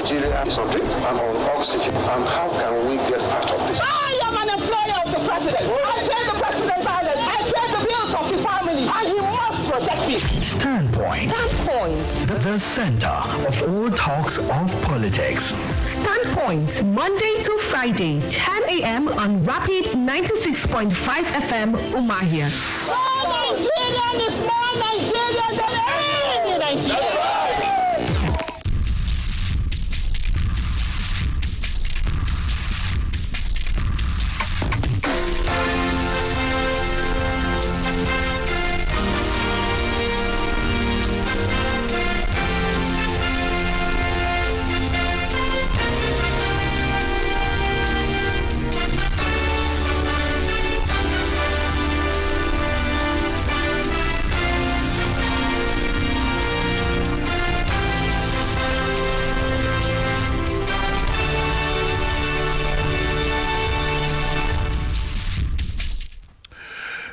Nigeria is on drip and on oxygen. And how can we get out of this? I am an employer of the president. I pay the president salary. I pay the bills of the family. And he must protect me. Standpoint. The center of all talks of politics. Standpoint, Monday to Friday, 10 a.m. on Rapid 96.5 FM, Umahia. More Nigerian is more Nigerian than any Nigerian.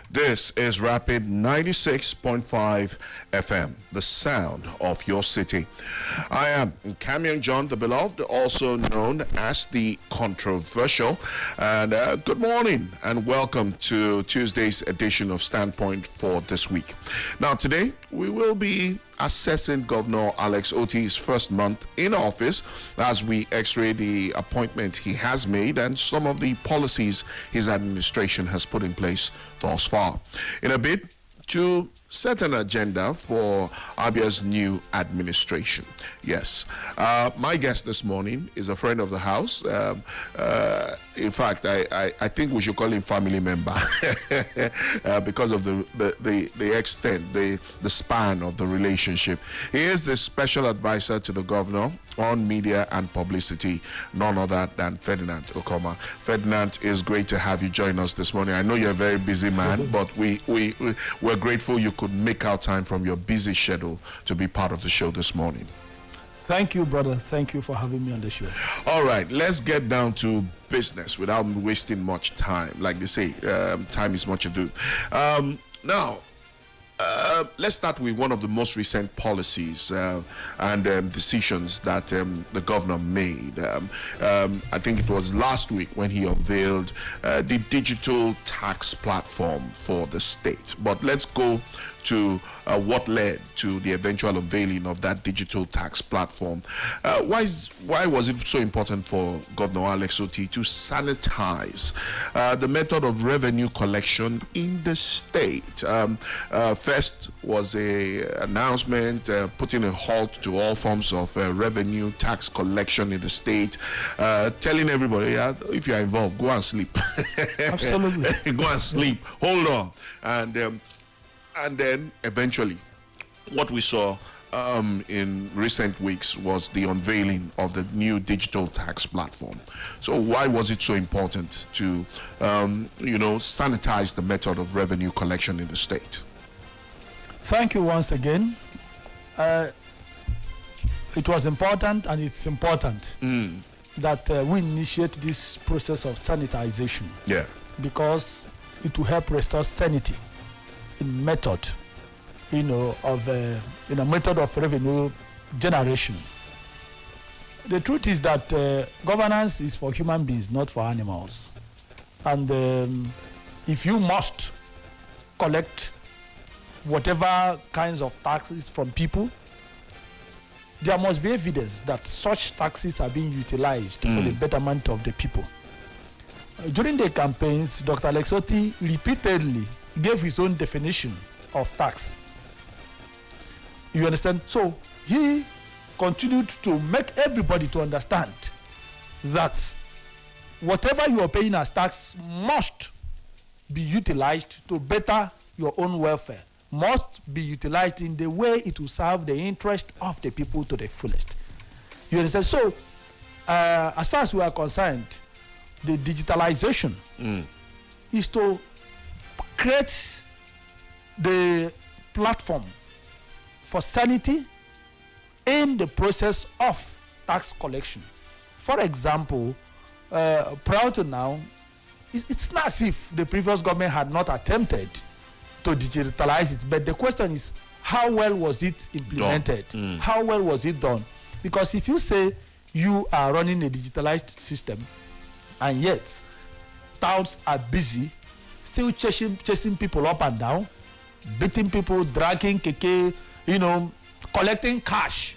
This is Rapid 96.5 FM, the sound of your city. I am Camion John, the beloved, also known as the controversial. And good morning and welcome to Tuesday's edition of Standpoint for this week. Now, today we will be assessing Governor Alex Otti's first month in office as we x-ray the appointments he has made and some of the policies his administration has put in place thus far. In a bit, to set an agenda for Abia's new administration. Yes, my guest this morning is a friend of the house. In fact, I think we should call him family member because of the extent, the span of the relationship. He is the special advisor to the governor on media and publicity, none other than Ferdinand Okoma. Ferdinand, it's great to have you join us this morning. I know you're a very busy man, but we're grateful you could make out time from your busy schedule to be part of the show this morning. Thank you, brother. Thank you for having me on the show. All right, let's get down to business without wasting much time. Like they say, time is much ado. Now, let's start with one of the most recent policies and decisions that the governor made. I think it was last week when he unveiled the digital tax platform for the state. But let's go to what led to the eventual unveiling of that digital tax platform. Why was it so important for Governor Alex Otti to sanitize the method of revenue collection in the state? First was an announcement putting a halt to all forms of revenue tax collection in the state, telling everybody, yeah, if you are involved, go and sleep. Absolutely. Go and sleep. Hold on. And then eventually, what we saw in recent weeks was the unveiling of the new digital tax platform. So why was it so important to, sanitize the method of revenue collection in the state? Thank you once again. It was important, and it's important that we initiate this process of sanitization. Yeah. Because it will help restore sanity in method, of method of revenue generation. The truth is that governance is for human beings, not for animals. And if you must collect whatever kinds of taxes from people, there must be evidence that such taxes are being utilized for the betterment of the people. During the campaigns, Dr. Alex Otti repeatedly gave his own definition of tax. You understand? So he continued to make everybody to understand that whatever you are paying as tax must be utilized to better your own welfare, must be utilized in the way it will serve the interest of the people to the fullest. You understand? So as far as we are concerned, the digitalization is to create the platform for sanity in the process of tax collection. For example, prior to now, it's not as if the previous government had not attempted to digitalize it, but the question is, how well was it implemented? How well was it done? Because if you say you are running a digitalized system, and yet touts are busy still chasing people up and down, beating people, dragging keke, collecting cash.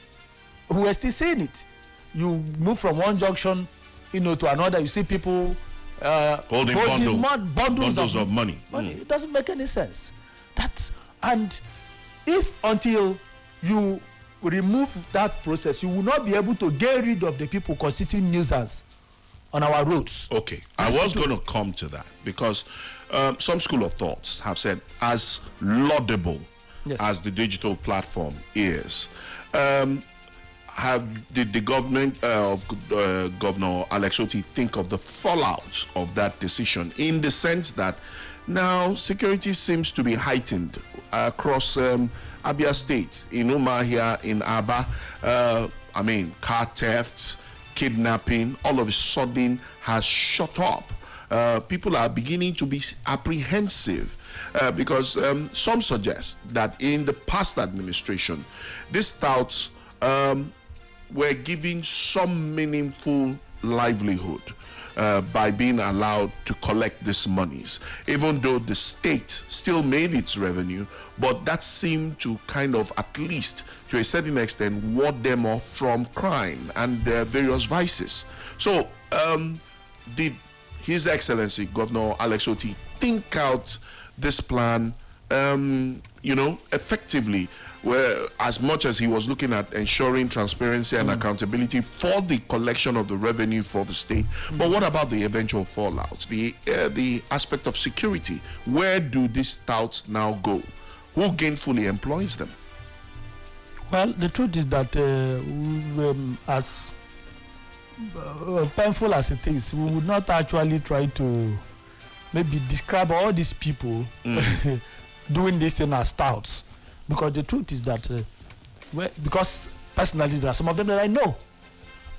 We are still seeing it. You move from one junction, to another. You see people holding bundles of money. It doesn't make any sense. And if until you remove that process, you will not be able to get rid of the people constituting nuisance on our roads. Okay, I was going to come to that because some school of thoughts have said, as laudable as the digital platform is, did the government of Governor Alex Otti think of the fallout of that decision, in the sense that now security seems to be heightened across Abia State, in Umuahia, in Aba? Car thefts, kidnapping, all of a sudden has shot up. People are beginning to be apprehensive because some suggest that in the past administration, these touts were given some meaningful livelihood by being allowed to collect these monies, even though the state still made its revenue, but that seemed to kind of, at least to a certain extent, ward them off from crime and various vices. So did His Excellency Governor Alex Otti think out this plan effectively, where as much as he was looking at ensuring transparency and accountability for the collection of the revenue for the state, but what about the eventual fallouts, the aspect of security? Where do these touts now go? Who gainfully employs them? Well, the truth is that as painful as it is, we would not actually try to maybe describe all these people doing this thing as touts, because the truth is that because personally there are some of them that I know,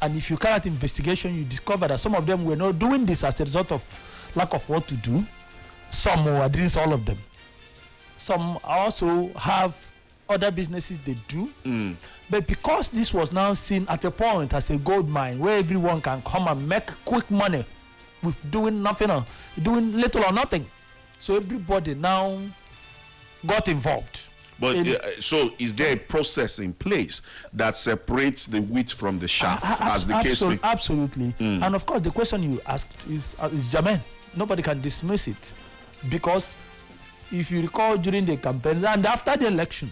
and if you carry out investigation, you discover that some of them were not doing this as a result of lack of what to do. Some were doing all of them. Some also have other businesses they do, but because this was now seen at a point as a gold mine where everyone can come and make quick money with doing nothing or doing little or nothing, so everybody now got involved. But so is there a process in place that separates the wheat from the chaff, as the case may? Absolutely. And of course, the question you asked is germane. Nobody can dismiss it, because if you recall, during the campaign and after the election,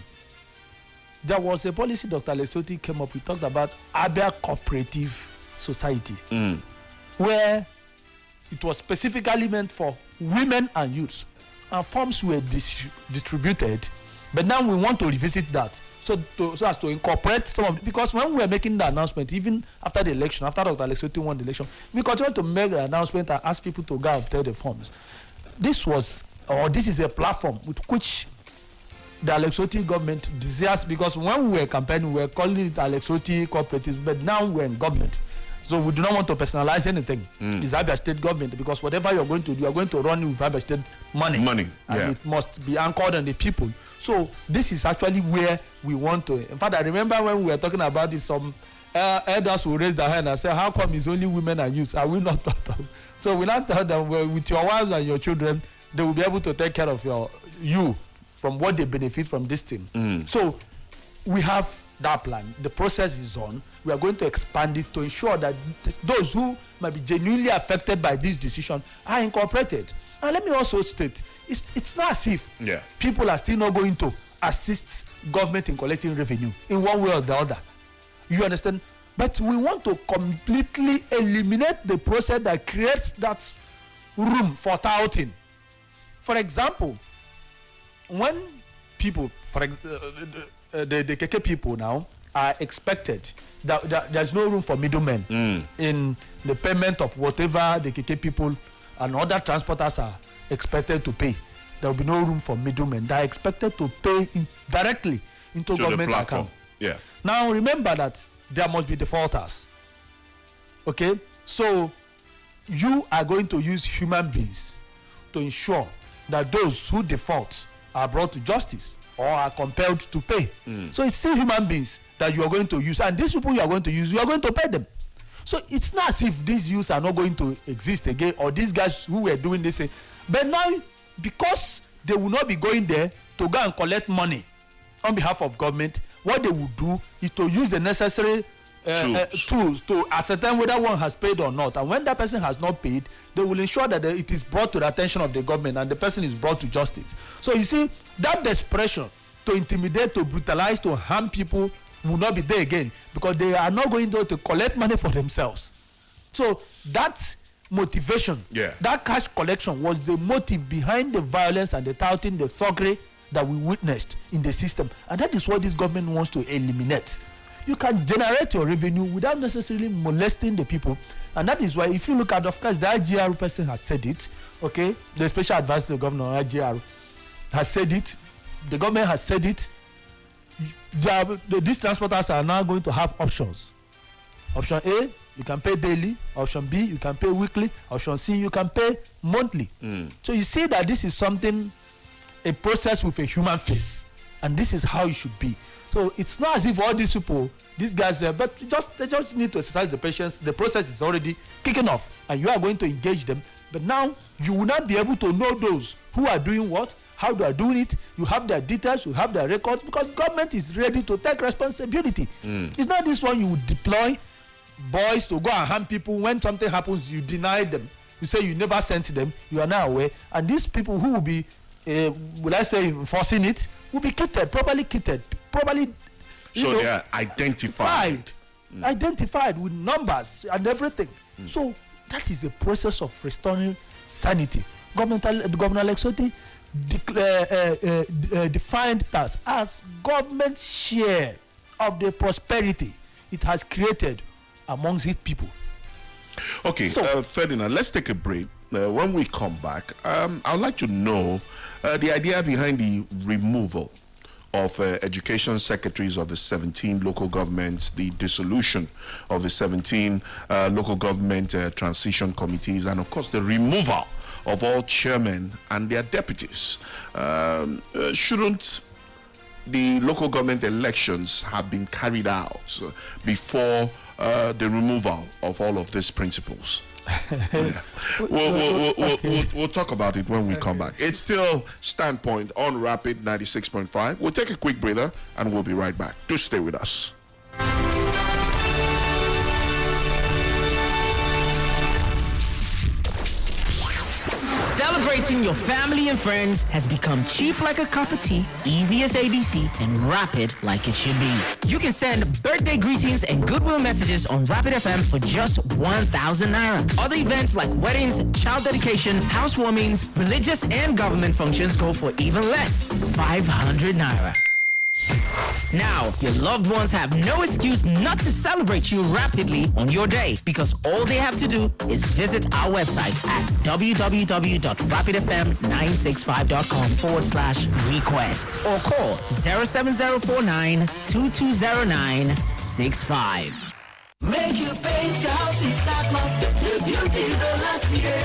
there was a policy Dr. Alex Otti came up with. Talked about Abia Cooperative Society, where it was specifically meant for women and youths, and forms were distributed. But now we want to revisit that, so as to incorporate some of because when we were making the announcement, even after the election, after Dr. Alex Otti won the election, we continued to make the announcement and ask people to go and obtain the forms. This is a platform with which the Alex Otti government desires, because when we were campaigning, we were calling it Alex Otti Cooperatives, but now we're in government. So we do not want to personalize anything. It's Abia State government, because whatever you're going to do, you're going to run with Abia State money. And it must be anchored on the people. So this is actually where we want to. In fact, I remember when we were talking about this, some elders will raise their hand and say, how come it's only women and youths? Are we not thought of? So we not thought that with your wives and your children, they will be able to take care of you from what they benefit from this thing. So we have that plan. The process is on. We are going to expand it to ensure that those who might be genuinely affected by this decision are incorporated. And let me also state, it's not as if people are still not going to assist government in collecting revenue in one way or the other. You understand? But we want to completely eliminate the process that creates that room for touting. For example, when people, the KK people now are expected that there's no room for middlemen in the payment of whatever the KK people and other transporters are expected to pay. There will be no room for middlemen. They are expected to pay directly into government account. Yeah. Now remember that there must be defaulters. Okay, so you are going to use human beings to ensure that those who default are brought to justice or are compelled to pay. So it's still human beings that you are going to use, and these people you are going to use, you are going to pay them. So it's not as if these youths are not going to exist again, or these guys who were doing this thing. But now, because they will not be going there to go and collect money on behalf of government, what they will do is to use the necessary tools to ascertain whether one has paid or not. And when that person has not paid, they will ensure that it is brought to the attention of the government and the person is brought to justice. So you see, that desperation to intimidate, to brutalize, to harm people will not be there again, because they are not going there to collect money for themselves. So that motivation, that cash collection was the motive behind the violence and the touting, the thuggery that we witnessed in the system. And that is what this government wants to eliminate. You can generate your revenue without necessarily molesting the people. And that is why, if you look at, of course, the IGR person has said it, okay? The special advisor to the governor, IGR, has said it. The government has said it. These transporters are now going to have options. Option A, you can pay daily. Option B, you can pay weekly. Option C, you can pay monthly. So you see that this is something, a process with a human face. And this is how it should be. So it's not as if all these people, these guys, but they just need to exercise the patience. The process is already kicking off, and you are going to engage them. But now you will not be able to know those who are doing what, how they are doing it. You have their details, you have their records, because government is ready to take responsibility. It's not this one you would deploy boys to go and harm people. When something happens, you deny them. You say you never sent them. You are now aware, and these people who will be, will I say, enforcing it, will be kitted, properly so they are identified with numbers and everything. So that is a process of restoring sanity. Governor Alexoti defined that as government share of the prosperity it has created amongst its people. Okay, so, Ferdinand, let's take a break. When we come back, I'd like to know the idea behind the removal of education secretaries of the 17 local governments, the dissolution of the 17 local government transition committees, and of course the removal of all chairmen and their deputies. Shouldn't the local government elections have been carried out before the removal of all of these principles? We'll talk about it when we come back. It's still Standpoint on Rapid 96.5. We'll take a quick breather and we'll be right back. Do stay with us. Celebrating your family and friends has become cheap like a cup of tea, easy as ABC, and rapid like it should be. You can send birthday greetings and goodwill messages on Rapid FM for just 1,000 naira. Other events like weddings, child dedication, housewarmings, religious and government functions go for even less, 500 naira. Now, your loved ones have no excuse not to celebrate you rapidly on your day, because all they have to do is visit our website at www.rapidfm965.com/request or call 07049 220965. Make you paint your house with Sackloss. The beauty will last year.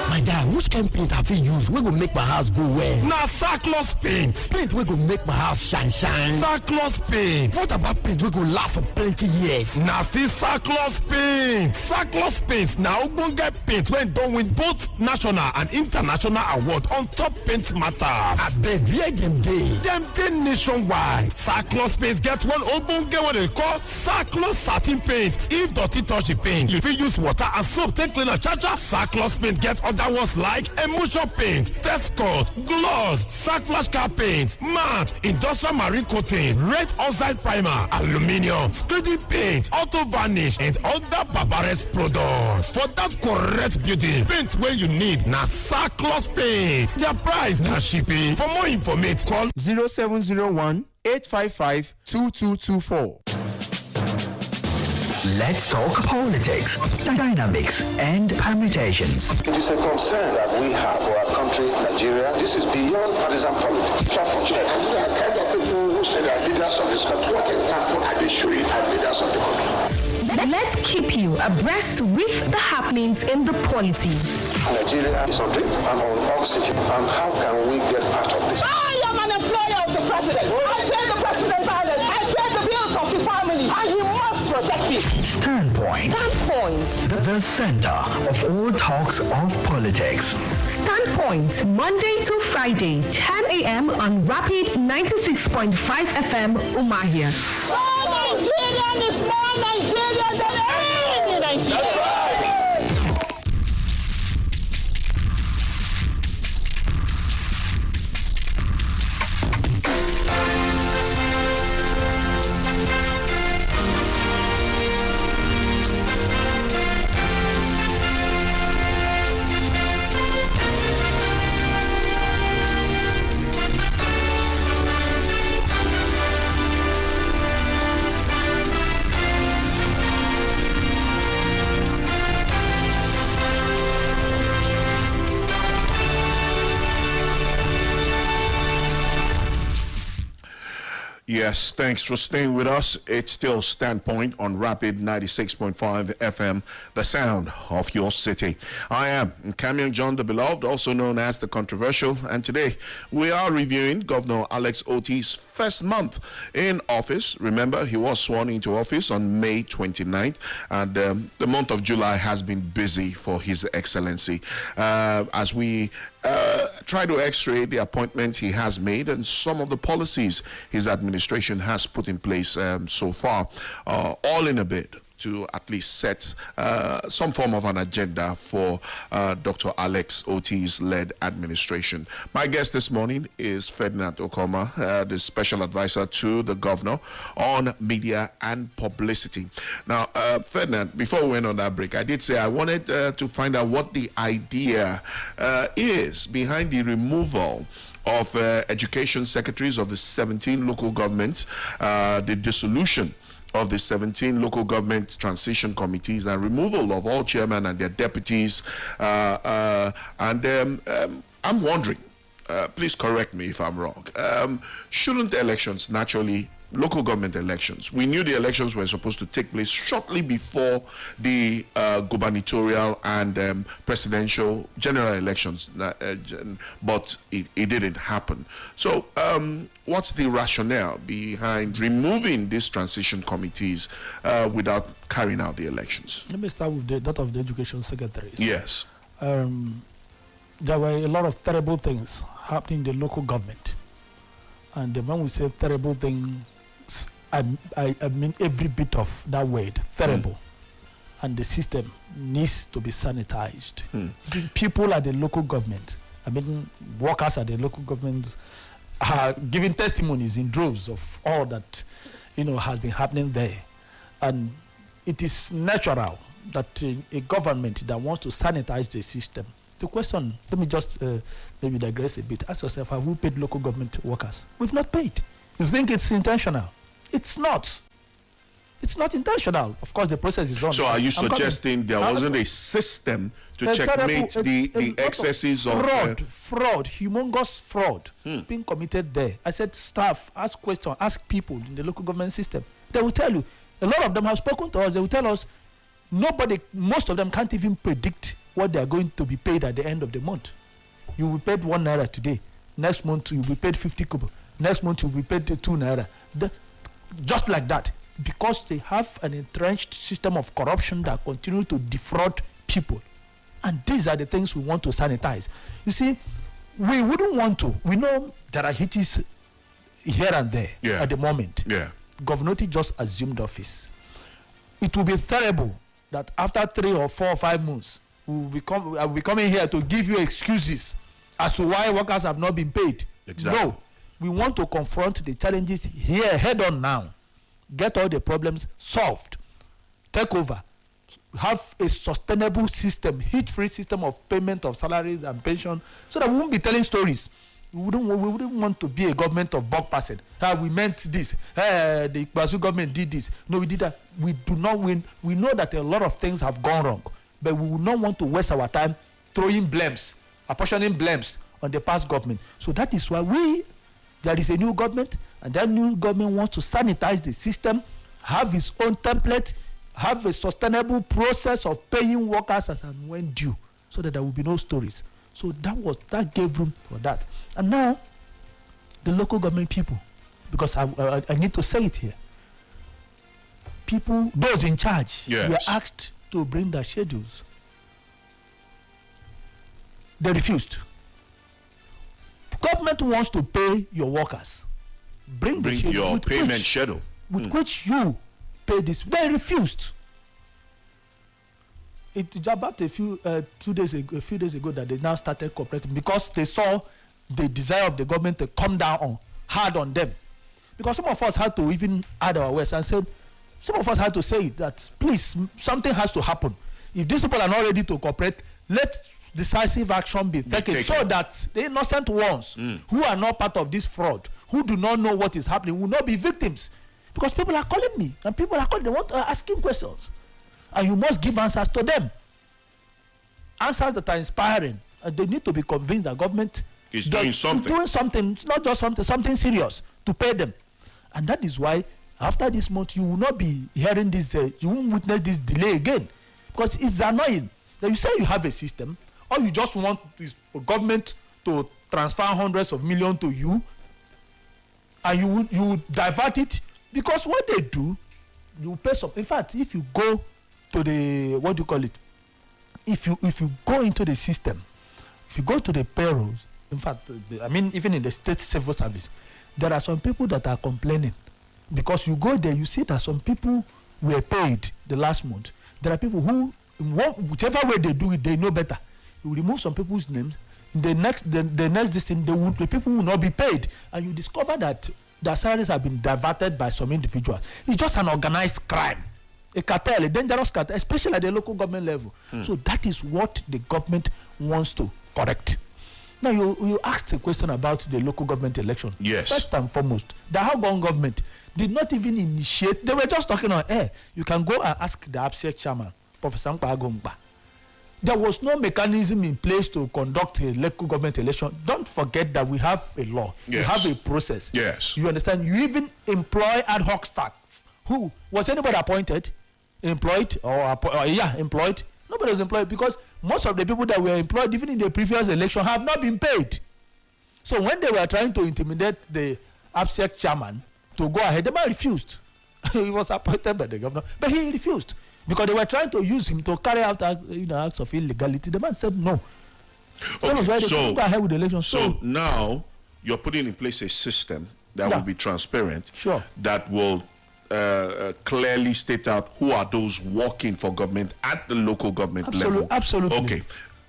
My dad, which kind paint have you used? We go make my house go well. Now Sackloss paint. Paint we go make my house shine. Sackloss paint. What about paint we go last for plenty years? Now still Sackloss paint. Sackloss paint. Now we gon' get paint when don't win both national and international award on top paint matters. I beg, where them day? Them day nationwide. Sackloss paint get one old get what they call Sackloss satin paint. If dirty touch the paint, you fit use water and soap take clean and cha-cha. Sackloss paint get other ones like emulsion paint, test coat, gloss, sack flash car paint, matte, industrial marine coating, red oxide primer, aluminium, screening paint, auto varnish, and other barbarous products. For that correct beauty paint where you need na Sackloss paint. Their price na shipping. For more information, call 0701 855 2224. Let's talk politics, dynamics, and permutations. It is a concern that we have for our country, Nigeria. This is beyond partisan politics. It's unfortunate. These are the kind of people who say they are leaders of this country. What example are they showing as leaders of the country? Let's keep you abreast with the happenings in the polity. Nigeria is on drip and on oxygen. And how can we get out of this? I am an employer of the president. I pay the president violence. I pay the bills of the family. And he must protect Standpoint. The center of all talks of politics. Standpoint, Monday to Friday, 10 a.m. on Rapid 96.5 FM, Umahia. More Nigerian is more Nigerian than any Nigerian. Yes, thanks for staying with us. It's still Standpoint on Rapid 96.5 FM, the sound of your city. I am Camion John the Beloved, also known as the Controversial, and today we are reviewing Governor Alex Oti's first month in office. Remember, he was sworn into office on May 29th, and the month of July has been busy for His Excellency. As we try to x-ray the appointments he has made and some of the policies his administration has put in place so far, all in a bid to at least set some form of an agenda for Dr. Alex Oti's led administration. My guest this morning is Ferdinand Okoma, the special advisor to the governor on media and publicity. Now, Ferdinand, before we went on that break, I did say I wanted to find out what the idea is behind the removal of education secretaries of the 17 local governments, the dissolution of the 17 local government transition committees, and removal of all chairmen and their deputies. I'm wondering, please correct me if I'm wrong, shouldn't elections naturally, local government elections, we knew the elections were supposed to take place shortly before the gubernatorial and presidential general elections, but it didn't happen. So what's the rationale behind removing these transition committees without carrying out the elections? Let me start with that of the education secretaries. Yes. There were a lot of terrible things happening in the local government. And when we say terrible things, I mean every bit of that word, terrible. And the system needs to be sanitized. The people at the local government, I mean workers at the local government, are giving testimonies in droves of all that has been happening there. And it is natural that a government that wants to sanitize the system. The question, let me just maybe digress a bit. Ask yourself, have we paid local government workers? We've not paid. You think it's intentional? It's not. It's not intentional. Of course, the process is on. So are you suggesting there wasn't a system to checkmate the excesses of... Fraud, humongous fraud being committed there. I said, staff, ask questions, ask people in the local government system. They will tell you. A lot of them have spoken to us. They will tell us, most of them can't even predict what they are going to be paid at the end of the month. You will be paid 1 naira today. Next month, you will be paid 50 kobo. Next month, you will be paid 2 naira. Just like that. Because they have an entrenched system of corruption that continue to defraud people. And these are the things we want to sanitize. You see, we wouldn't want to. We know there are hitches here and there at the moment. Governor just assumed office. It will be terrible that after 3 or 4 or 5 months, I will be coming here to give you excuses as to why workers have not been paid. Exactly. No. We want to confront the challenges here head on now. Get all the problems solved. Take over. Have a sustainable system, hit-free system of payment of salaries and pension, so that we won't be telling stories. We wouldn't want to be a government of buck passing. We meant this. The Basu government did this. No, we did that. We do not win. We know that a lot of things have gone wrong, but we would not want to waste our time throwing blames, apportioning blames on the past government. So that is why there is a new government, and that new government wants to sanitize the system, have its own template, have a sustainable process of paying workers as and when due, so that there will be no stories. So that gave room for that. And now, the local government people, because I need to say it here, people, those in charge, Yes. were asked to bring their schedules. They refused. Government wants to pay your workers. Bring the schedule your with payment which, schedule. with which you pay this. They refused. It's about a few days ago that they now started cooperating because they saw the desire of the government to come down hard on them. Because some of us had to even add our words and said, some of us had to say that please, something has to happen. If these people are not ready to cooperate, let decisive action be taken so that the innocent ones who are not part of this fraud, who do not know what is happening, will not be victims. Because people are calling me and people are calling, they want asking questions. And you must give answers to them. Answers that are inspiring. And they need to be convinced that government is doing something. Doing something, not just something serious to pay them. And that is why after this month you will not be hearing this, you won't witness this delay again. Because it's annoying that you say you have a system, or you just want this government to transfer hundreds of millions to you, and you divert it, because what they do, you pay some. In fact, if you go to the, what do you call it, if you go into the system, if you go to the payrolls, in fact, even in the state civil service, there are some people that are complaining because you go there, you see that some people were paid the last month. There are people who, whichever way they do it, they know better. You remove some people's names, the next thing, the people will not be paid, and you discover that their salaries have been diverted by some individuals. It's just an organized crime, a cartel, a dangerous cartel, especially at the local government level. So that is what the government wants to correct. Now you asked a question about the local government election. Yes. First and foremost, the Hagon government did not even initiate. They were just talking on air. You can go and ask the APSEC chairman, Professor Agomba. There was no mechanism in place to conduct a local government election. Don't forget that we have a law. Yes. We have a process. Yes. You understand? You even employ ad hoc staff. Who was anybody appointed? Employed employed? Nobody was employed because most of the people that were employed even in the previous election have not been paid. So when they were trying to intimidate the APSEC chairman to go ahead, the man refused. He was appointed by the governor, but he refused because they were trying to use him to carry out acts of illegality. The man said no. Okay, so go ahead with the election. So now you're putting in place a system that will be transparent, that will clearly state out who are those working for government at the local government level. Absolutely. Okay.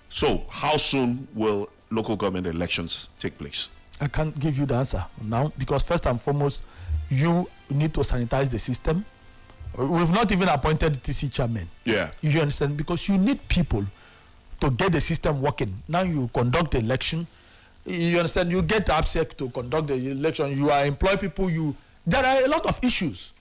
So how soon will local government elections take place? I can't give you the answer now because first and foremost, you need to sanitize the system. We've not even appointed the TC chairman. Yeah. You understand? Because you need people to get the system working. Now you conduct the election. You understand? You get APSEC to conduct the election. You employ people. There are a lot of issues.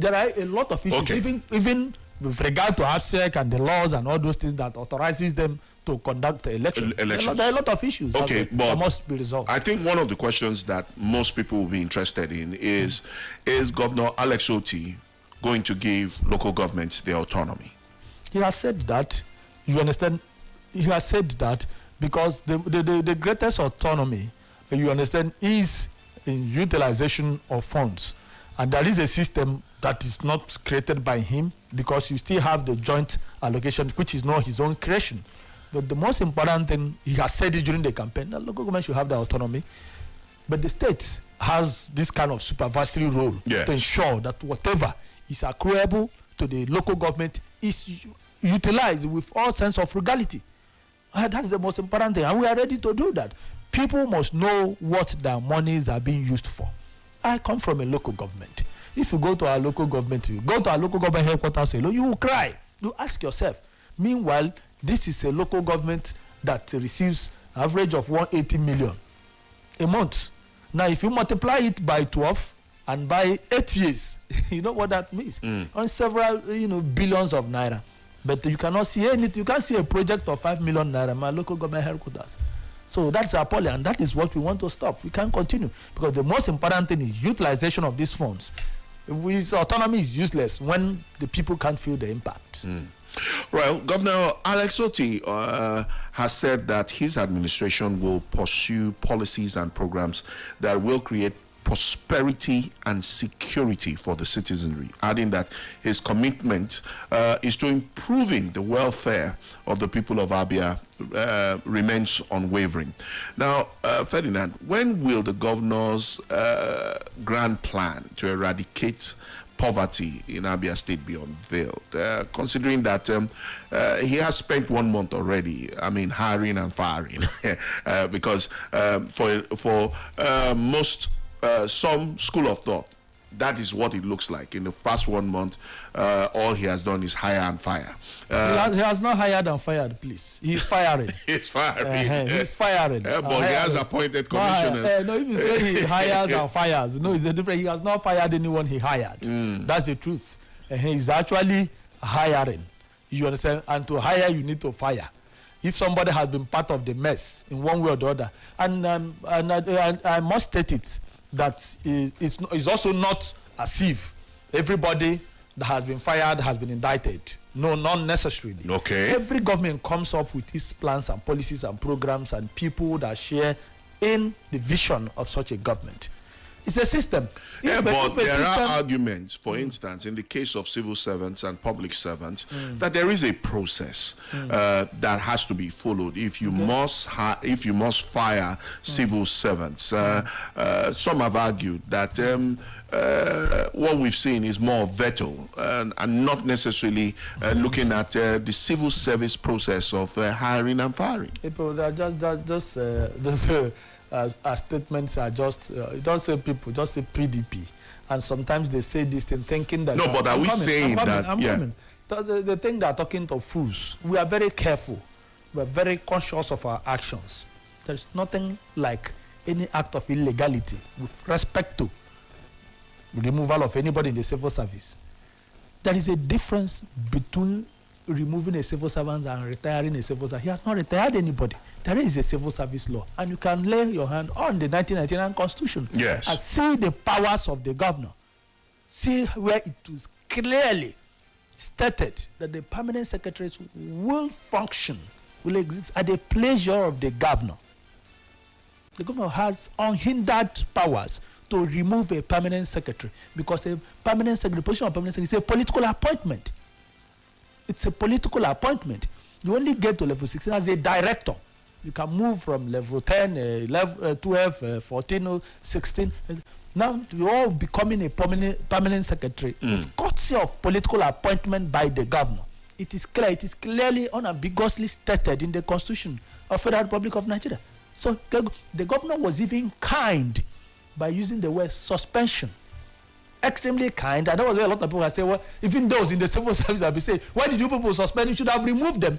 Okay. Even with regard to APSEC and the laws and all those things that authorizes them to conduct the election. There are a lot of issues that must be resolved. I think one of the questions that most people will be interested in is Governor Alex Otti going to give local governments their autonomy? He has said that, you understand, he has said that because the greatest autonomy, you understand, is in utilization of funds. And there is a system that is not created by him because you still have the joint allocation, which is not his own creation. But the most important thing, he has said it during the campaign, that local government should have the autonomy. But the state has this kind of supervisory role to ensure that whatever is accruable to the local government is utilized with all sense of frugality. That's the most important thing. And we are ready to do that. People must know what their monies are being used for. I come from a local government. If you go to our local government, headquarters alone, you will cry. You ask yourself. Meanwhile, this is a local government that receives an average of 180 million a month. Now, if you multiply it by 12 and by 8 years, you know what that means. On several, billions of naira. But you cannot see anything. You can't see a project of 5 million naira. My local government headquarters. So that's appalling, and that is what we want to stop. We can't continue because the most important thing is utilization of these funds. Autonomy is useless when the people can't feel the impact. Well, Governor Alex Otti has said that his administration will pursue policies and programs that will create prosperity and security for the citizenry, adding that his commitment is to improving the welfare of the people of Abia remains unwavering. Now, Ferdinand, when will the governor's grand plan to eradicate poverty in Abia State be unveiled, considering that he has spent 1 month already, hiring and firing, because for most, some school of thought, that is what it looks like. In the past 1 month, all he has done is hire and fire. He has not hired and fired, please. He's firing. He's firing. He's firing. But he has appointed commissioners. No, if you say he hires and fires, no, it's a different. He has not fired anyone he hired. That's the truth. He's actually hiring. You understand? And to hire, you need to fire. If somebody has been part of the mess in one way or the other, and I must state it, that it's also not as if everybody that has been fired has been indicted. No, not necessarily. Okay. Every government comes up with its plans and policies and programs and people that share in the vision of such a government. It's a system. But there are arguments, for instance, in the case of civil servants and public servants, that there is a process that has to be followed if you must fire civil servants. Some have argued that what we've seen is more veto and not necessarily looking at the civil service process of hiring and firing. People are just statements are just don't say people, just say PDP, and sometimes they say this thing thinking that. No, but are we saying that? I'm coming. The thing they are talking to fools. We are very careful. We are very conscious of our actions. There is nothing like any act of illegality with respect to removal of anybody in the civil service. There is a difference between removing a civil servant and retiring a civil servant. He has not retired anybody. There is a civil service law, and you can lay your hand on the 1999 Constitution and see the powers of the governor. See where it was clearly stated that the permanent secretaries will function, will exist at the pleasure of the governor. The governor has unhindered powers to remove a permanent secretary, because a permanent secretary, the position of permanent secretary is a political appointment. It's a political appointment. You only get to level 16 as a director. You can move from level 10, level 12, 14, 16. Now you're all becoming a permanent secretary. It's courtesy of political appointment by the governor. It is clear. It is clearly unambiguously stated in the Constitution of Federal Republic of Nigeria. So the governor was even kind by using the word suspension. Extremely kind. And there was a lot of people who say, well, even those in the civil service have been saying, why did you people suspend? You should have removed them.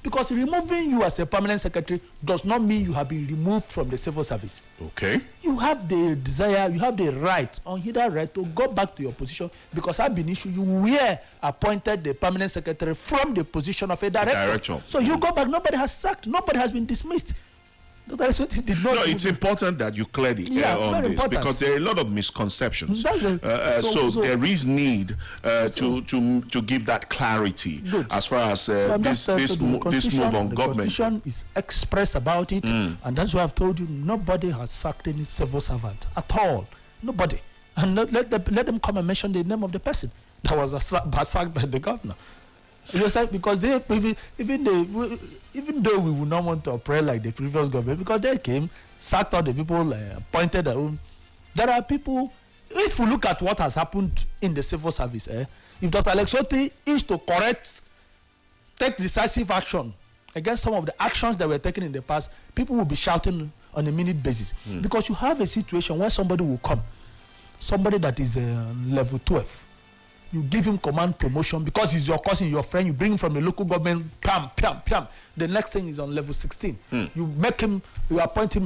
Because removing you as a permanent secretary does not mean you have been removed from the civil service. Okay. You have the desire, you have the right, unhindered right, to go back to your position, because I've been issued, you were appointed the permanent secretary from the position of a director. So you go back, nobody has sacked, nobody has been dismissed. It's important that you clear the air on this, because there are a lot of misconceptions. So there is need to give that clarity as far as this move on government. The Constitution is express about it, and that's why I've told you nobody has sacked any civil servant at all. Nobody. And let them come and mention the name of the person that was sacked by the governor. Because even though we would not want to operate like the previous government, because they came, sacked all the people, appointed their own. There are people, if we look at what has happened in the civil service, if Dr. Alex Otti is to take decisive action against some of the actions that were taken in the past, people will be shouting on a minute basis. Because you have a situation where somebody will come, somebody that is level 12, you give him command promotion because he's your cousin, your friend. You bring him from the local government, pam. The next thing is on level 16. You appoint him,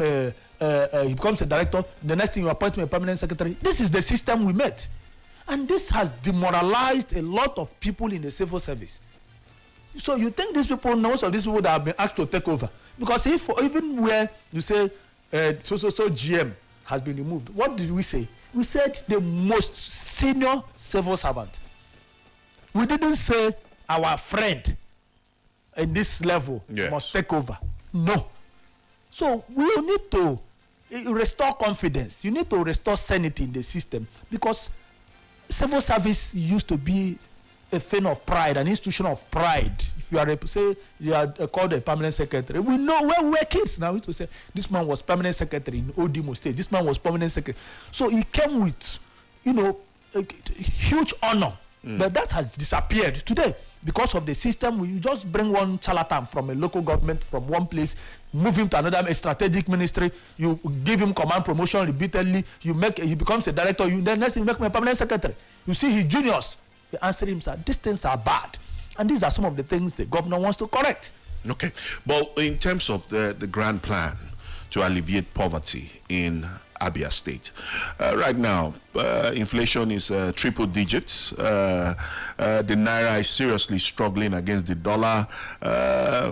he becomes a director. The next thing, you appoint him a permanent secretary. This is the system we met. And this has demoralized a lot of people in the civil service. So you think these people, most of these people that have been asked to take over. Because even where you say, so GM has been removed, what did we say? We said the most senior civil servant. We didn't say our friend in this level must take over. No. So we need to restore confidence. You need to restore sanity in the system, because civil service used to be a thing of pride, an institution of pride. If you are say you are called a permanent secretary, we know when we were kids now. We used to say this man was permanent secretary in Odimo State. This man was permanent secretary. So he came with, a huge honor. But that has disappeared today because of the system. You just bring one charlatan from a local government from one place, move him to another strategic ministry. You give him command promotion repeatedly. He becomes a director. Then next thing you make him a permanent secretary. You see his juniors. They answer him, sir, these things are bad. And these are some of the things the governor wants to correct. Okay. But in terms of the grand plan to alleviate poverty in Abia State, right now, inflation is triple digits. The Naira is seriously struggling against the dollar.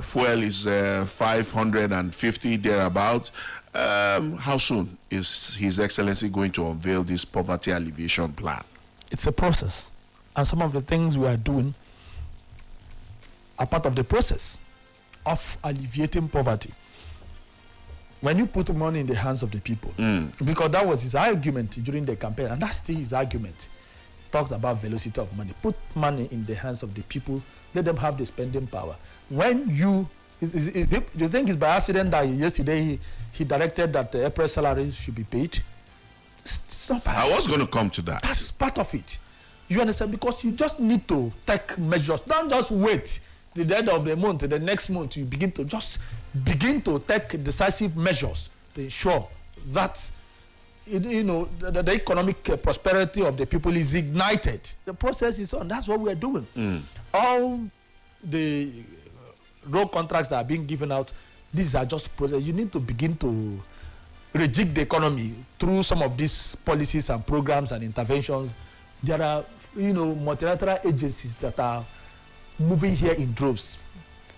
Fuel is 550 thereabouts. How soon is His Excellency going to unveil this poverty alleviation plan? It's a process. And some of the things we are doing are part of the process of alleviating poverty. When you put money in the hands of the people, because that was his argument during the campaign, and that's still his argument. Talks about velocity of money. Put money in the hands of the people, let them have the spending power. When you, do you think it's by accident that yesterday he directed that the April salaries should be paid? It's not by accident. I was going to come to that. That's part of it. You understand? Because you just need to take measures. Don't just wait till the end of the month, the next month, you begin to take decisive measures to ensure that the economic prosperity of the people is ignited. The process is on. That's what we are doing. All the road contracts that are being given out, these are just process. You need to begin to rejig the economy through some of these policies and programs and interventions. There are multilateral agencies that are moving here in droves,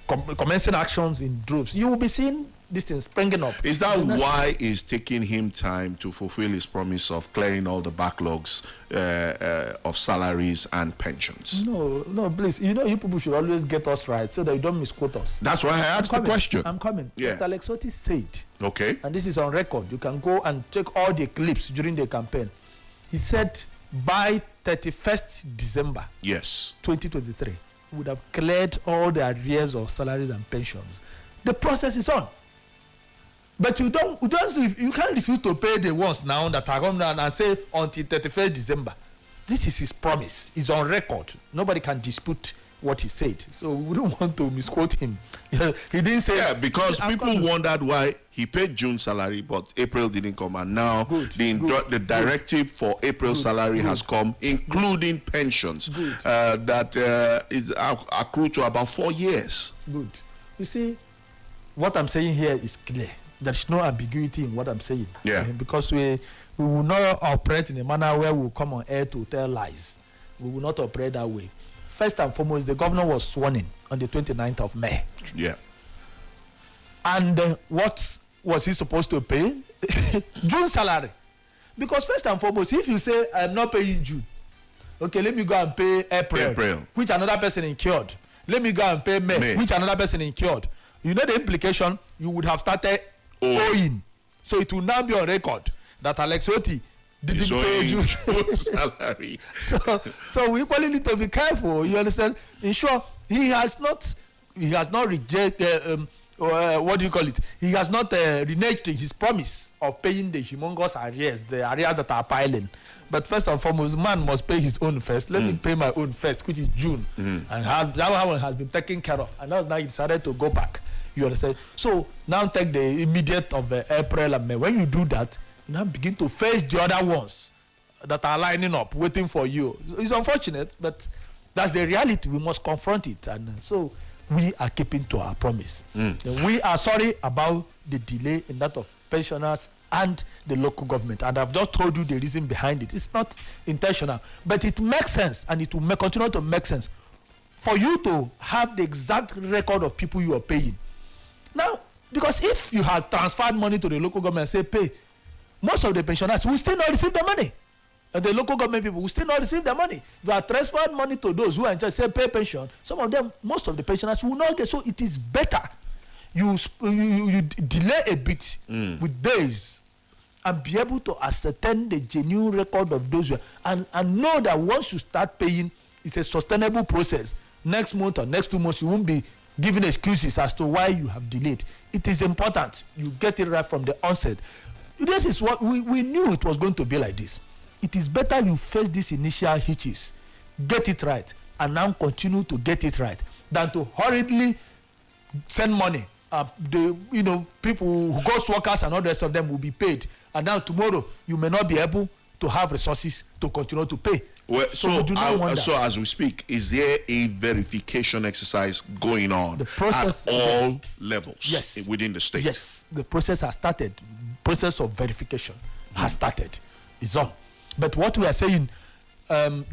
commencing actions in droves. You will be seeing these things springing up. Is that why it's taking him time to fulfill his promise of clearing all the backlogs of salaries and pensions? No, please. You people should always get us right so that you don't misquote us. That's why I asked the question. I'm coming. Yeah. Dr. Alex Otti said, okay, and this is on record. You can go and check all the clips during the campaign. He said by 31st December, yes, 2023, would have cleared all the arrears of salaries and pensions. The process is on. But you can't refuse to pay the ones now that are coming down and say until 31st December. This is his promise. It's on record. Nobody can dispute what he said. So we don't want to misquote him. He didn't say. Yeah, because people wondered why he paid June salary, but April didn't come. And now the directive for April salary has come, including pensions, that is accrued to about 4 years. Good. You see, what I'm saying here is clear. There's no ambiguity in what I'm saying. Yeah. Because we will not operate in a manner where we'll come on air to tell lies. We will not operate that way. First and foremost, the governor was sworn in on the 29th of May. Yeah. And what was he supposed to pay? June salary. Because first and foremost, if you say, I'm not paying June, okay, let me go and pay April. Which another person incurred. Let me go and pay May. Which another person incurred. You know the implication? You would have started owing. So it will now be on record that Alex Otti didn't pay June salary. So we equally need to be careful. You understand? Ensure he has not rejected. What do you call it? He has not reneged his promise of paying the humongous arrears, the arrears that are piling. But first and foremost, man must pay his own first. Let me pay my own first, which is June, and that one has been taken care of. And now he decided to go back. You understand? So now take the immediate of April and May. When you do that, you now begin to face the other ones that are lining up, waiting for you. It's unfortunate, but that's the reality. We must confront it. And so we are keeping to our promise. We are sorry about the delay in that of pensioners and the local government. And I've just told you the reason behind it. It's not intentional, but it makes sense, and it will continue to make sense for you to have the exact record of people you are paying. Now, because if you had transferred money to the local government and say pay, most of the pensioners will still not receive the money. And the local government people will still not receive the money. You have transferred money to those who are in charge, say pay pension. Some of them, most of the pensioners will not get. So it is better you delay a bit with days, and be able to ascertain the genuine record of those and know that once you start paying, it's a sustainable process. Next month or next 2 months, you won't be giving excuses as to why you have delayed. It is important you get it right from the onset. This is what we knew it was going to be like this. It is better you face these initial hitches, get it right, and now continue to get it right, than to hurriedly send money. People, ghost workers and all the rest of them will be paid, and now tomorrow you may not be able to have resources to continue to pay. Well, so as we speak, is there a verification exercise going on at all levels within the state? Yes, the process has started. Process of verification has started. It's on. But what we are saying,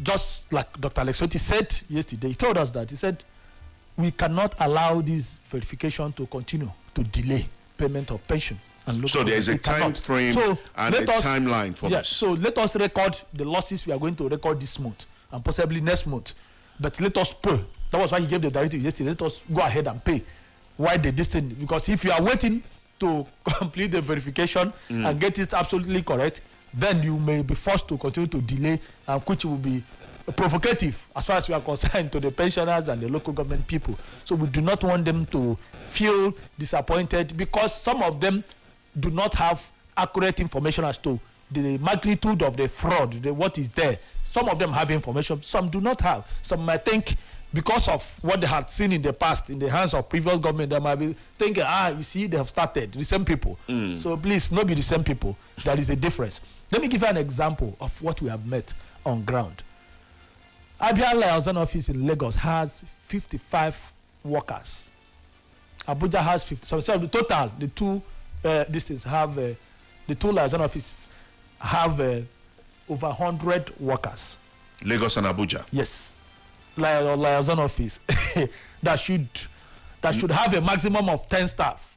just like Dr. Alexoti said yesterday, he told us that. He said, we cannot allow this verification to continue to delay payment of pension. So there is a time frame and a timeline for this. So let us record the losses we are going to record this month and possibly next month. But let us pay. That was why he gave the directive yesterday. Let us go ahead and pay. Why the distance? Because if you are waiting to complete the verification and get it absolutely correct, then you may be forced to continue to delay, which will be provocative as far as we are concerned to the pensioners and the local government people. So we do not want them to feel disappointed because some of them do not have accurate information as to the magnitude of the fraud, what is there. Some of them have information, some do not have. Some might think because of what they had seen in the past in the hands of previous government, they might be thinking, you see, they have started, the same people. So please, not be the same people. There is a difference. Let me give you an example of what we have met on ground. Abia Liaison Office in Lagos has 55 workers. Abuja has 50. So the total, the two the two liaison offices have over 100 workers. Lagos and Abuja. Yes, liaison office that should have a maximum of 10 staff.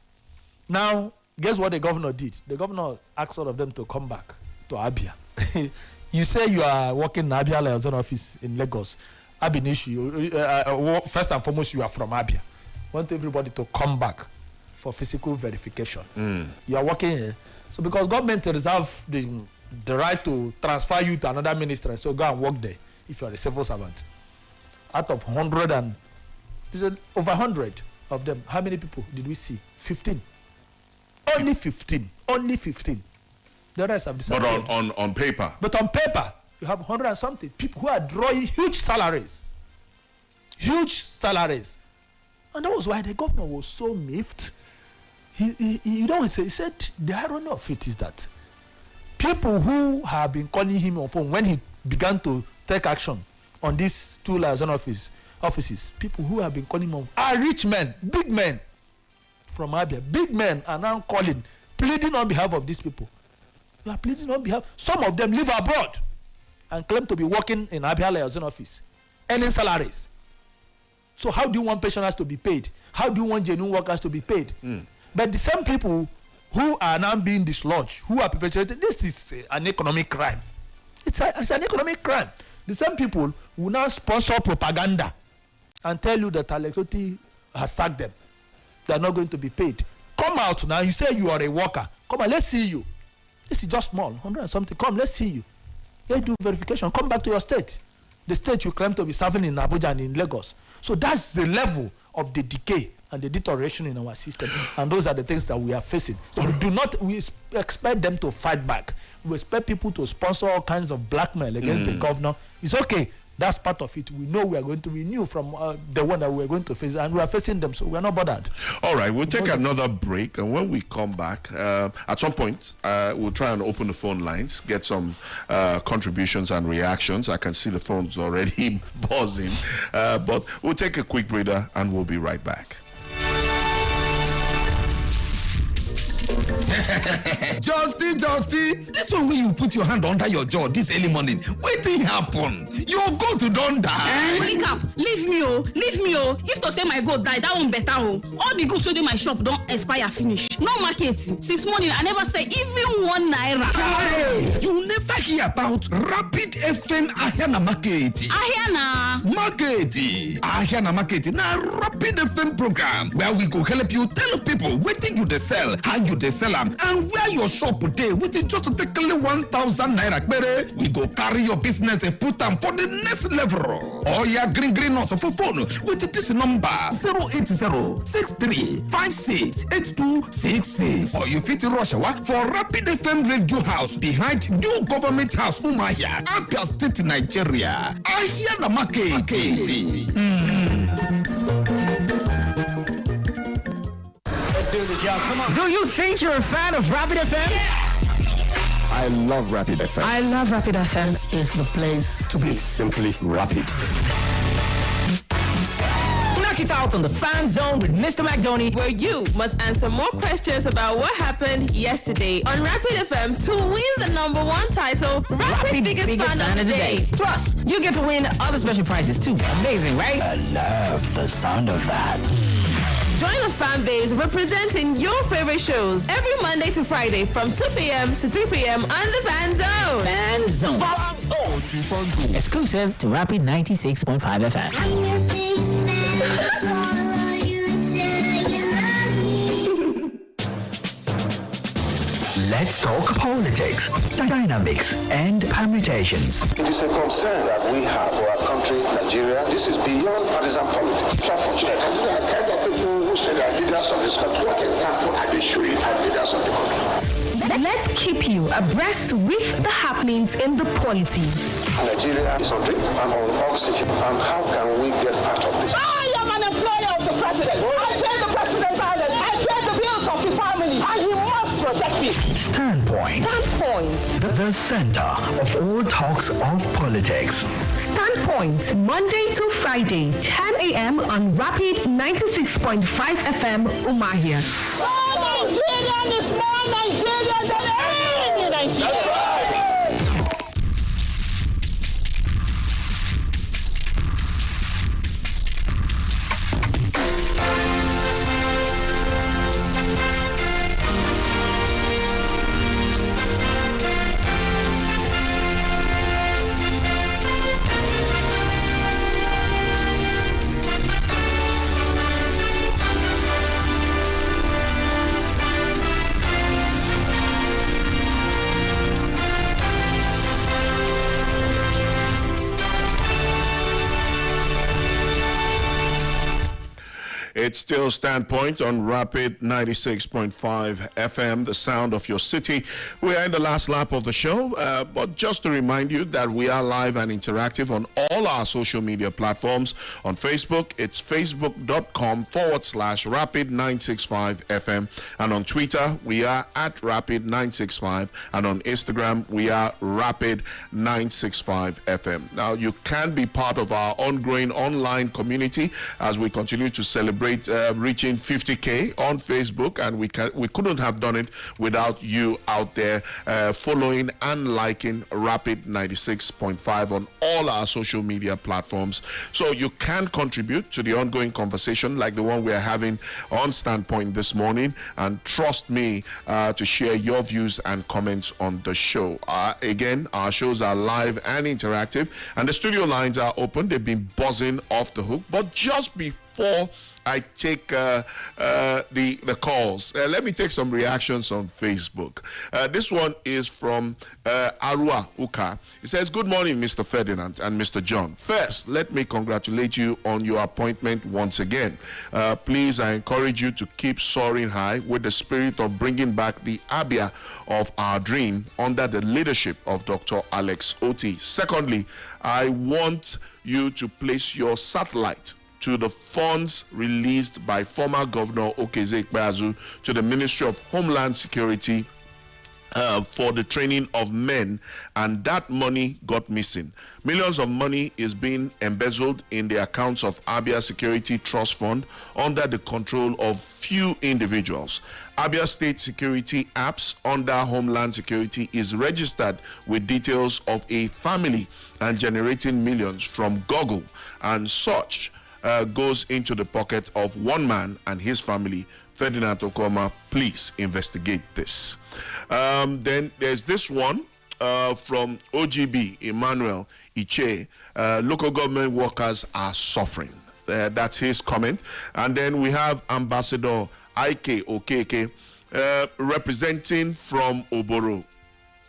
Now, guess what the governor did? The governor asked all of them to come back to Abia. You say you are working in Abia liaison office in Lagos. First and foremost, you are from Abia. Want everybody to come back for physical verification. You are working here. So because government reserve the right to transfer you to another ministry, so go and work there if you are a civil servant. Out of 100 and over 100 of them, how many people did we see? 15. Only 15. Only 15. The rest have decided. But on paper. But on paper, you have 100 and something people who are drawing huge salaries. Huge salaries. And that was why the governor was so miffed. He said the irony of it is that people who have been calling him on phone when he began to take action on these two liaison offices, people who have been calling him on are rich men, big men from Abia. Big men are now calling, pleading on behalf of these people. You are pleading on behalf. Some of them live abroad and claim to be working in Abia liaison office, earning salaries. So how do you want pensioners to be paid? How do you want genuine workers to be paid? But the same people who are now being dislodged, who are perpetrating, this is an economic crime. It's an economic crime. The same people will now sponsor propaganda and tell you that Alexoti has sacked them. They are not going to be paid. Come out now. You say you are a worker. Come on, let's see you. This is just small, 100 and something. Come, let's see you. Let's do verification. Come back to your state. The state you claim to be serving in Abuja and in Lagos. So that's the level of the decay and the deterioration in our system, and those are the things that we are facing. So we expect them to fight back. We expect people to sponsor all kinds of blackmail against the governor. It's okay. That's part of it. We know we are going to renew from the one that we are going to face, and we are facing them, so we are not bothered. All right, we'll take another break, and when we come back, at some point, we'll try and open the phone lines, get some contributions and reactions. I can see the phones already buzzing, but we'll take a quick breather, and we'll be right back. Justy, this one where you put your hand under your jaw this early morning, wetin happen? Your goat don die. Holy cap, leave me oh. If to say my goat die, that one better oh. All the goods wey dey my shop don expire finish. No market. Since morning I never say even 1 naira. Hey, you never hear about Rapid FM Ahiana Market. Ahiana Market na Rapid FM program where we go help you tell people wetin you dey sell, how you dey sell am, am and where your shop dey with it just take only 1,000 naira pere. We go carry your business and put am for the next level. Oya green us for phone with this number 08063568266. Or you fit rush for Rapid FM Radio House behind New Government House Umahia, Abia State, Nigeria. I hear the market. Let's do this, y'all. Come on. Do you think you're a fan of Rapid FM? I love Rapid FM. I love Rapid FM. This is the place to be. Simply Rapid. Knock it out on the Fan Zone with Mr. McDoney, where you must answer more questions about what happened yesterday on Rapid FM to win the #1 title, Rapid Biggest Fan of the Day. Plus, you get to win other special prizes too. Amazing, right? I love the sound of that. Join the fan base representing your favorite shows every Monday to Friday from 2 p.m. to 3 p.m. on the Fan Zone. Fan Zone. Exclusive to Rapid 96.5 FM. Let's talk politics, dynamics, and permutations. It is a concern that we have for our country, Nigeria. This is beyond partisan politics. It's unfortunate. And these are the kind of people who say they are leaders of this country. What example are they showing as leaders of the country? Let's keep you abreast with the happenings in the polity. Nigeria is on drink and on oxygen. And how can we get out of this? I am an employer of the president. I pay the president's island. I pay the bills of his family. And he must protect me. Standpoint. The center of all talks of politics. Standpoint, Monday to Friday, 10 a.m. on Rapid 96.5 FM, Umahia. More Nigerian is more Nigerian than any Nigerian. It's still Standpoint on Rapid 96.5 FM, the sound of your city. We are in the last lap of the show, but just to remind you that we are live and interactive on all our social media platforms. On Facebook, it's facebook.com/Rapid965FM. And on Twitter, we are at Rapid965. And on Instagram, we are Rapid965FM. Now, you can be part of our ongoing online community as we continue to celebrate reaching 50K on Facebook, and we couldn't have done it without you out there following and liking Rapid 96.5 on all our social media platforms. So you can contribute to the ongoing conversation like the one we are having on Standpoint this morning, and trust me to share your views and comments on the show. Again, our shows are live and interactive, and the studio lines are open. They've been buzzing off the hook, but just before I take the calls, let me take some reactions on Facebook. This one is from Arua Uka. It says, "Good morning, Mr. Ferdinand and Mr. John. First, let me congratulate you on your appointment once again. Please, I encourage you to keep soaring high with the spirit of bringing back the Abia of our dream under the leadership of Dr. Alex Oti. Secondly, I want you to place your satellite to the funds released by former Governor Okezie Ikpeazu to the Ministry of Homeland Security for the training of men, and that money got missing. Millions of money is being embezzled in the accounts of Abia Security Trust Fund under the control of few individuals. Abia State Security Apps under Homeland Security is registered with details of a family and generating millions from Google, and such goes into the pocket of one man and his family. Ferdinand Okoma, please investigate this." Then there's this one from OGB, Emmanuel Iche. Local government workers are suffering. That's his comment. And then we have Ambassador Ike Okeke. representing from Oboro,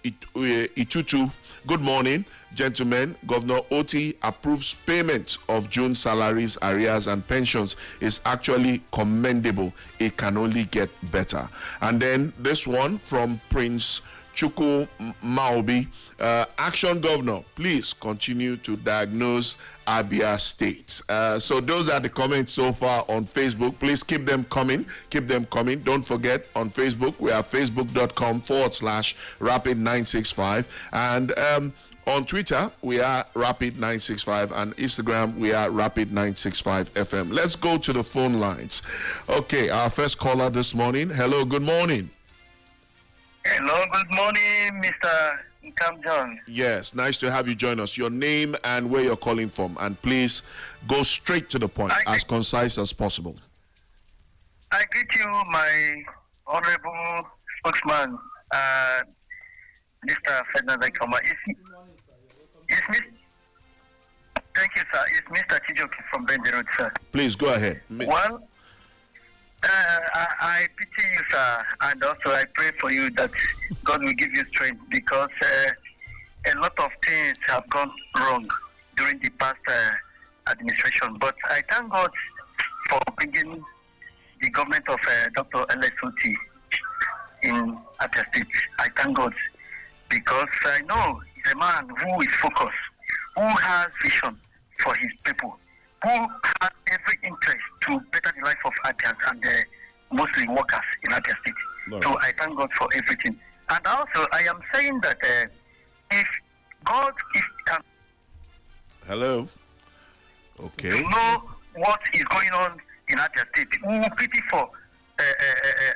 Itutu. Good morning, gentlemen. Governor Oti approves payment of June salaries, arrears, and pensions is actually commendable. It can only get better. And then this one from Prince Chuku Maobi. Action Governor, please continue to diagnose Abia State. So those are the comments so far on Facebook. Please keep them coming. Keep them coming. Don't forget, on Facebook, we are facebook.com/Rapid965. And on Twitter, we are Rapid965. And Instagram, we are Rapid965FM. Let's go to the phone lines. Okay, our first caller this morning. Hello, good morning. Hello, good morning, Mr. Incam John. Yes, nice to have you join us. Your name and where you're calling from. And please go straight to the point, as concise as possible. I greet you, my honorable spokesman, Mr. Ferdinand Kama. Thank you, sir. It's Mr. Chijoki from Bendy Road, sir. Please go ahead. Well, I pity you, sir, and also I pray for you that God will give you strength, because a lot of things have gone wrong during the past administration. But I thank God for bringing the government of Dr. LSOT in Abia State. I thank God, because I know he's a man who is focused, who has vision for his people, who has every interest to better the life of Abians and mostly workers in Abia State. No. So I thank God for everything. And also, I am saying that if God can Hello. Okay. know what is going on in Abia State, we will pity for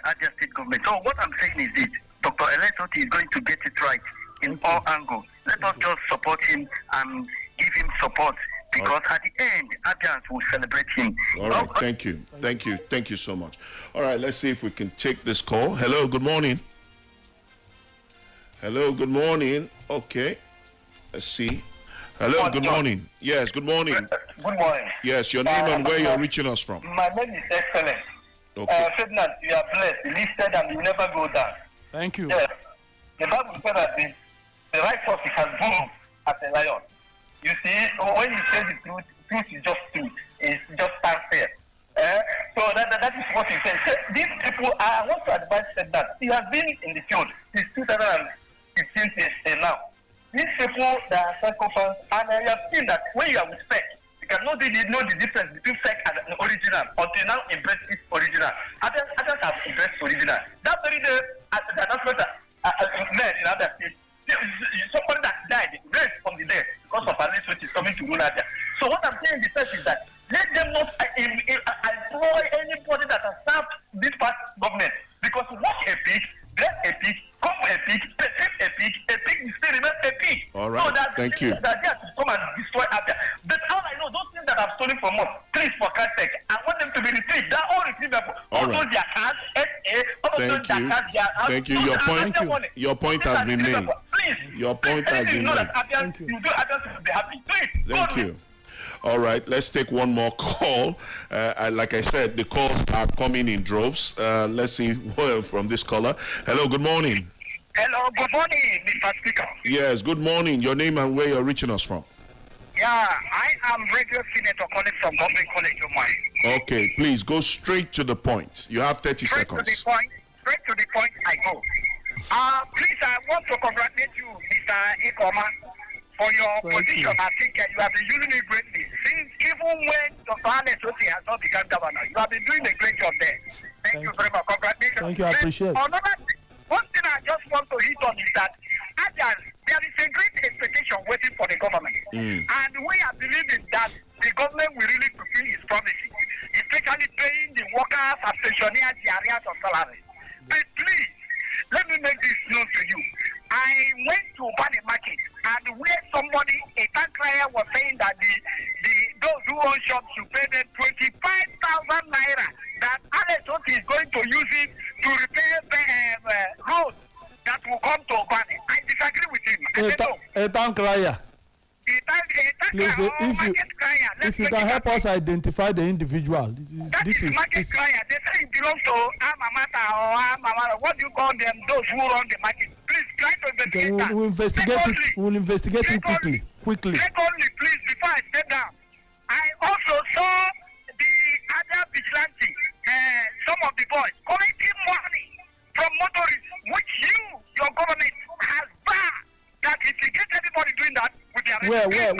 Abia State government. So what I'm saying is this: Dr. Elesoti is going to get it right in all angles. Let us just support him and give him support, because at the end, Abians will celebrate him. All right, thank you. Thank you. Thank you so much. All right, let's see if we can take this call. Hello, good morning. Hello, good morning. Okay, let's see. Hello, good morning. Yes, good morning. Good morning. Yes, your name and where you're reaching us from. My name is Excellent. Okay. Ferdinand, you are blessed, lifted, and you never go down. Thank you. Yes. The Bible says that the right horse is as bold as a lion. You see, when you say the truth, truth is just truth. It's just unfair. So that is what he says. So these people, I want to advise that he has been in the field since 2015 till now. These people, they are psychopaths, and I have seen that when you are with fake, you cannot really know the difference between fake and original until now embrace this original. Others have embraced original. That very day, the announcement men in other states, somebody that died raised from the dead because of an which is coming to rule Abia. So what I'm saying in the first is that let them not employ anybody that has served this past government, because watch a pig, dress a pig, come a pig, perceive a pig will still remain a pig. All right, so that thank you. That they have to come and destroy Abia. But all I know, those things that have stolen from us, please for Christ's sake, I want them to be retrieved. They're all retrievable. All right. Their cars, all Thank those their you. cars, their house. Thank you. Your point has been made. Please. Your point has been made. Thank you. You do Abians will be happy. Please. Thank you. All right, let's take one more call. Like I said, the calls are coming in droves. Let's see from this caller. Hello, good morning. Hello, good morning, Mr. Speaker. Yes, good morning. Your name and where you're reaching us from. Yeah, I am Radio Senator calling from Government College Omai. Okay, please go straight to the point. You have 30 Straight seconds. Straight to the point I go. Please, I want to congratulate you, Mr. Ikoma, for your position. I think you have been using it greatly. Since even when Dr. Alex Oti has not become governor, you have been doing a great job there. Thank you very much. Congratulations. Thank you, I appreciate it. One thing I just want to hit on is that there is a great expectation waiting for the government. And we are believing that the government will really fulfill its promises, especially paying the workers and pensioners the arrears of salary. But please, let me make this known to you. I went to Bani Market, and where somebody, a tank client, was saying that those who own shops should pay them 25,000 naira, that Alex Oti is going to use it to repair roads that will come to Bani. I disagree with him. A tank crier. Please, if you can help us identify the individual. That That this is market crier. They say it belongs to Amamata or Amamata. What do you call them? Those who run the market. Please try to investigate that. We'll investigate it. We'll investigate it quickly. Secondly, please, before I step down, I also saw the other vigilante, some of the boys, collecting money from motorists, which your government has barred. That if you get anybody doing that, with their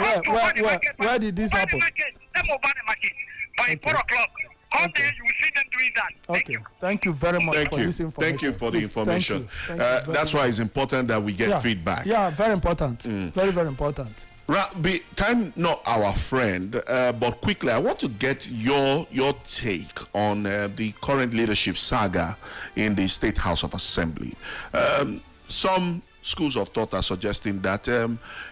where did this happen? Them over the market by 4 o'clock. All day you will see them doing that. Okay. Thank you very much for this information. Thank you for the information. Thank you that's why it's important that we get feedback. Yeah, very important. Very, very important. Time not our friend, but quickly, I want to get your take on the current leadership saga in the State House of Assembly. Some schools of thought are suggesting that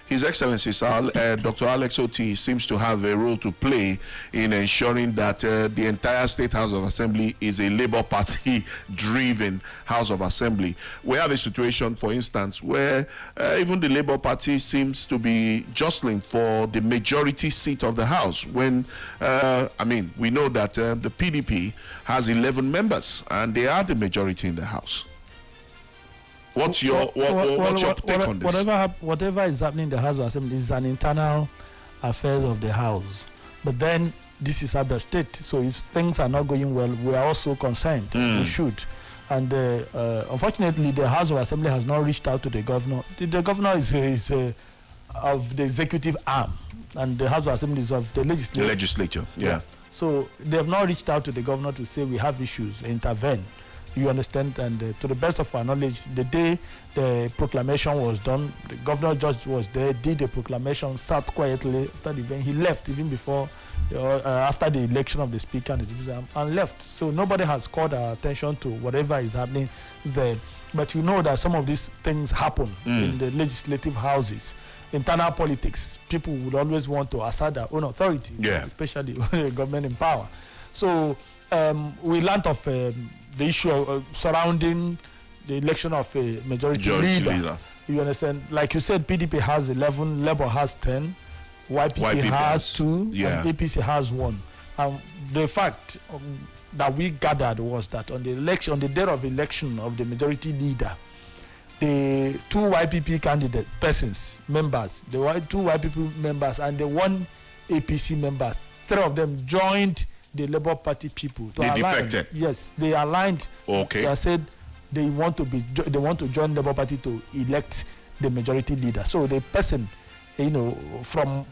His Excellency Dr. Alex Oti seems to have a role to play in ensuring that the entire State House of Assembly is a Labour Party-driven House of Assembly. We have a situation, for instance, where even the Labour Party seems to be jostling for the majority seat of the House when, we know that the PDP has 11 members and they are the majority in the House. What's your take on this? Whatever is happening in the House of Assembly is an internal affair of the House. But then this is Abia State, so if things are not going well, we are also concerned. We should. And unfortunately, the House of Assembly has not reached out to the governor. The governor is of the executive arm, and the House of Assembly is of the legislature. The legislature, yeah. So they have not reached out to the governor to say we have issues, intervene. You understand? And to the best of our knowledge, the day the proclamation was done, the governor just was there, did the proclamation, sat quietly after the event. He left even before, after the election of the speaker and left. So nobody has called our attention to whatever is happening there. But you know that some of these things happen in the legislative houses. Internal politics, people would always want to assert their own authority, especially the government in power. So we learned of the issue surrounding the election of a majority leader. You understand? Like you said, PDP has 11, Labour has 10, YPP has 2, and APC has 1. The fact that we gathered was that on the day of election of the majority leader, the 2 YPP candidate members, the 2 YPP members and the 1 APC member, 3 of them joined the Labour Party people to align. Defected. Yes, they aligned. Okay. They said they want to join Labour Party to elect the majority leader. So the person, from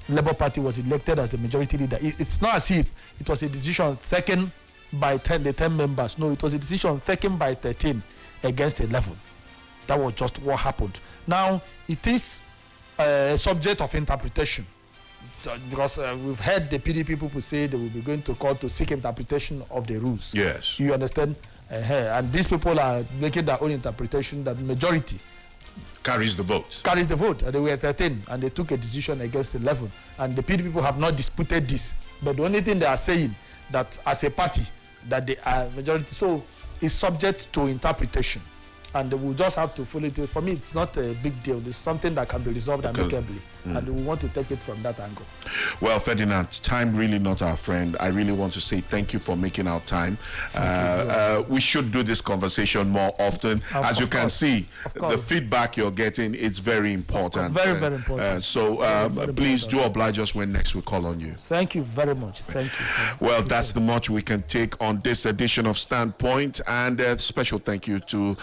Labour Party was elected as the majority leader. It's not as if it was a decision taken by the 10 members. No, it was a decision taken by 13 against 11. That was just what happened. Now it is a subject of interpretation. Because we've heard the PDP people say they will be going to court to seek interpretation of the rules. Yes. You understand? And these people are making their own interpretation that the majority carries the vote. And they were 13 and they took a decision against 11. And the PDP people have not disputed this. But the only thing they are saying that as a party that they are majority. So it's subject to interpretation. And we'll just have to follow it. For me, it's not a big deal. It's something that can be resolved amicably. And we want to take it from that angle. Well, Ferdinand, time really not our friend. I really want to say thank you for making our time. We should do this conversation more often. As you can see, the feedback you're getting, it's very important. Very, very important. Please do oblige us when next we call on you. Thank you very much. Thank you. Well, that's the much we can take on this edition of Standpoint. And special thank you to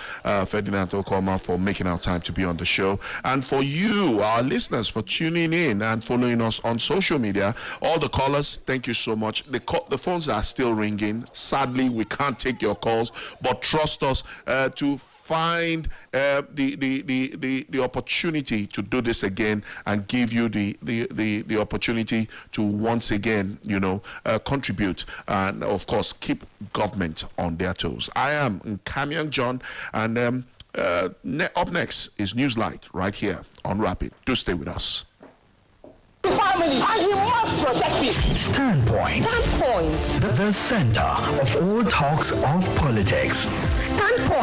Ferdinand Okoma for making our time to be on the show. And for you, our listeners, for tuning in and following us on social media. All the callers, thank you so much. The phones are still ringing. Sadly, we can't take your calls, but trust us to find the opportunity to do this again and give you the opportunity to once again, contribute and of course keep government on their toes. I am Kamyang John, and up next is Newslight right here on Rapid. Do stay with us. Family, and you must protect it. Standpoint. The center of all talks of politics. Standpoint.